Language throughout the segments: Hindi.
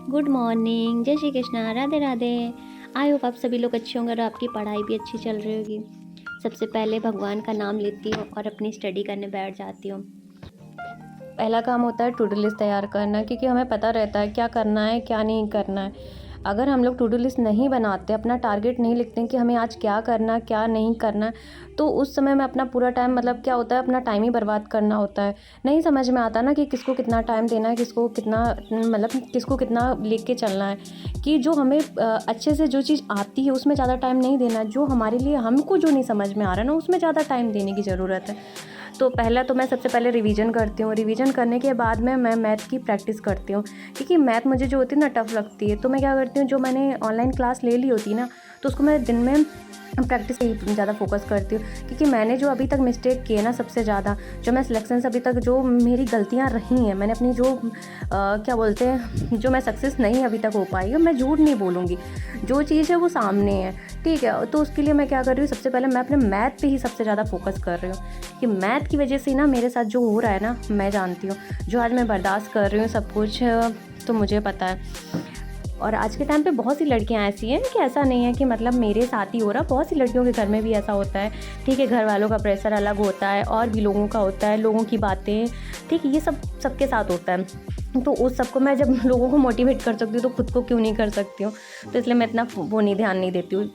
गुड मॉर्निंग, जय श्री कृष्णा, राधे राधे। आई होप आप सभी लोग अच्छे होंगे और आपकी पढ़ाई भी अच्छी चल रही होगी। सबसे पहले भगवान का नाम लेती हूँ और अपनी स्टडी करने बैठ जाती हूँ। पहला काम होता है टू डू लिस्ट तैयार करना, क्योंकि हमें पता रहता है क्या करना है क्या नहीं करना है। अगर हम लोग टू डू लिस्ट नहीं बनाते, अपना टारगेट नहीं लिखते कि हमें आज क्या करना क्या नहीं करना, तो उस समय में अपना पूरा टाइम मतलब क्या होता है, अपना टाइम ही बर्बाद करना होता है। नहीं समझ में आता ना कि किसको कितना टाइम देना है, किसको कितना मतलब किसको कितना लेके चलना है। कि जो हमें अच्छे से जो चीज़ आती है उसमें ज़्यादा टाइम नहीं देना, जो हमारे लिए हमको जो नहीं समझ में आ रहा ना उसमें ज़्यादा टाइम देने की ज़रूरत है। तो पहला तो मैं सबसे पहले रिवीजन करती हूँ। रिवीजन करने के बाद में मैं मैथ की प्रैक्टिस करती हूँ, क्योंकि मैथ मुझे जो होती है ना टफ़ लगती है। तो मैं क्या करती हूँ, जो मैंने ऑनलाइन क्लास ले ली होती है ना, तो उसको मैं दिन में प्रैक्टिस पे ही ज़्यादा फोकस करती हूँ। क्योंकि मैंने जो अभी तक मिस्टेक किए ना, सबसे ज़्यादा जो मैं सिलेक्शंस अभी तक जो मेरी गलतियाँ रही हैं, मैंने अपनी जो क्या बोलते हैं, जो मैं सक्सेस नहीं अभी तक हो पाई हूँ, मैं झूठ नहीं बोलूँगी, जो चीज़ है वो सामने है, ठीक है। तो उसके लिए मैं क्या कर रही हूँ, सबसे पहले मैं अपने मैथ पे ही सबसे ज़्यादा फोकस कर रही हूँ कि मैथ की वजह से ना मेरे साथ जो हो रहा है ना, मैं जानती हूँ। जो आज मैं बर्दाश्त कर रही हूँ सब कुछ, तो मुझे पता है। और आज के टाइम पे बहुत सी लड़कियां ऐसी हैं कि ऐसा नहीं है कि मतलब मेरे साथ ही हो रहा, बहुत सी लड़कियों के घर में भी ऐसा होता है, ठीक है। घर वालों का प्रेशर अलग होता है और भी लोगों का होता है, लोगों की बातें, ठीक है, ये सब सबके साथ होता है। तो उस सबको मैं जब लोगों को मोटिवेट कर सकती हूँ तो खुद को क्यों नहीं कर सकती हूँ। तो इसलिए मैं इतना वो नहीं ध्यान नहीं देती हूँ।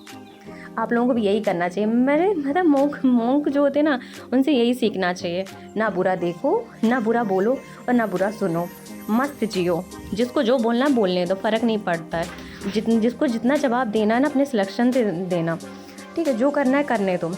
आप लोगों को भी यही करना चाहिए। मेरे मतलब मोंक जो होते हैं ना, उनसे यही सीखना चाहिए, ना बुरा देखो, ना बुरा बोलो और ना बुरा सुनो, मस्त जियो। जिसको जो बोलना है बोलने दो, फ़र्क नहीं पड़ता है। जिसको जितना जवाब देना है ना, अपने सिलेक्शन से देना, ठीक है। जो करना है करने दो।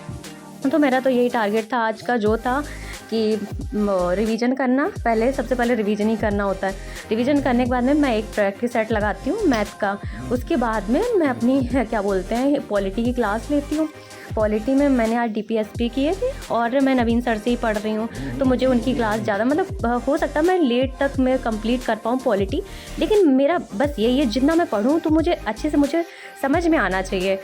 तो मेरा तो यही टारगेट था आज का, जो था कि रिवीजन करना। पहले सबसे पहले रिवीजन ही करना होता है। रिवीजन करने के बाद में मैं एक प्रैक्टिस सेट लगाती हूँ मैथ का। उसके बाद में मैं अपनी क्या बोलते हैं पॉलिटी की क्लास लेती हूँ। पॉलिटी में मैंने आज डीपीएसपी किए थे और मैं नवीन सर से ही पढ़ रही हूँ, तो मुझे उनकी क्लास ज़्यादा मतलब हो सकता है मैं लेट तक मैं कंप्लीट कर पाऊँ पॉलिटी, लेकिन मेरा बस यही है, जितना मैं पढ़ूँ तो मुझे अच्छे से मुझे समझ में आना चाहिए।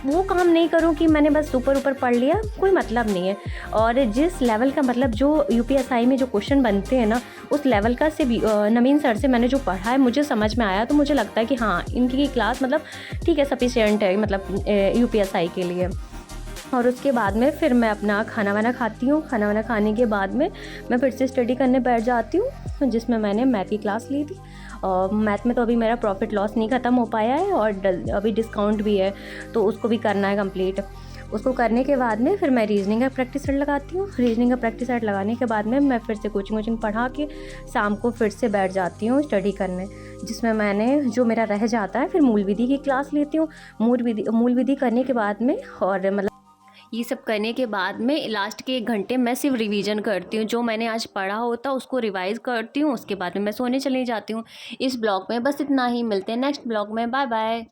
वो काम नहीं करूँ कि मैंने बस ऊपर पढ़ लिया, कोई मतलब नहीं है। और जिस लेवल का मतलब जो यूपीएसआई में जो क्वेश्चन बनते हैं ना, उस लेवल का से नवीन सर से मैंने जो पढ़ा है मुझे समझ में आया, तो मुझे लगता है कि हाँ इनकी क्लास मतलब ठीक है, सफिशिएंट है मतलब यूपीएसआई के लिए। और उसके बाद में फिर मैं अपना खाना वाना खाती हूँ। खाना वाना खाने के बाद में मैं फिर से स्टडी करने बैठ जाती हूँ, जिसमें मैंने मैथ की क्लास ली थी। और मैथ में तो अभी मेरा प्रॉफिट लॉस नहीं ख़त्म हो पाया है और अभी डिस्काउंट भी है, तो उसको भी करना है कंप्लीट। उसको करने के बाद में फिर मैं रीजनिंग का प्रैक्टिस सेट लगाती हूँ। रीजनिंग का प्रैक्टिस सेट लगाने के बाद में मैं फिर से कोचिंग पढ़ा के शाम को फिर से बैठ जाती हूँ स्टडी करने, जिसमें मैंने जो मेरा रह जाता है फिर मूल विधि की क्लास लेती हूँ। मूल विधि करने के बाद में और मतलब ये सब करने के बाद में लास्ट के 1 घंटे मैं सिर्फ रिवीजन करती हूँ। जो मैंने आज पढ़ा होता उसको रिवाइज करती हूँ, उसके बाद में मैं सोने चली जाती हूँ। इस ब्लॉग में बस इतना ही, मिलते हैं नेक्स्ट ब्लॉग में, बाय बाय।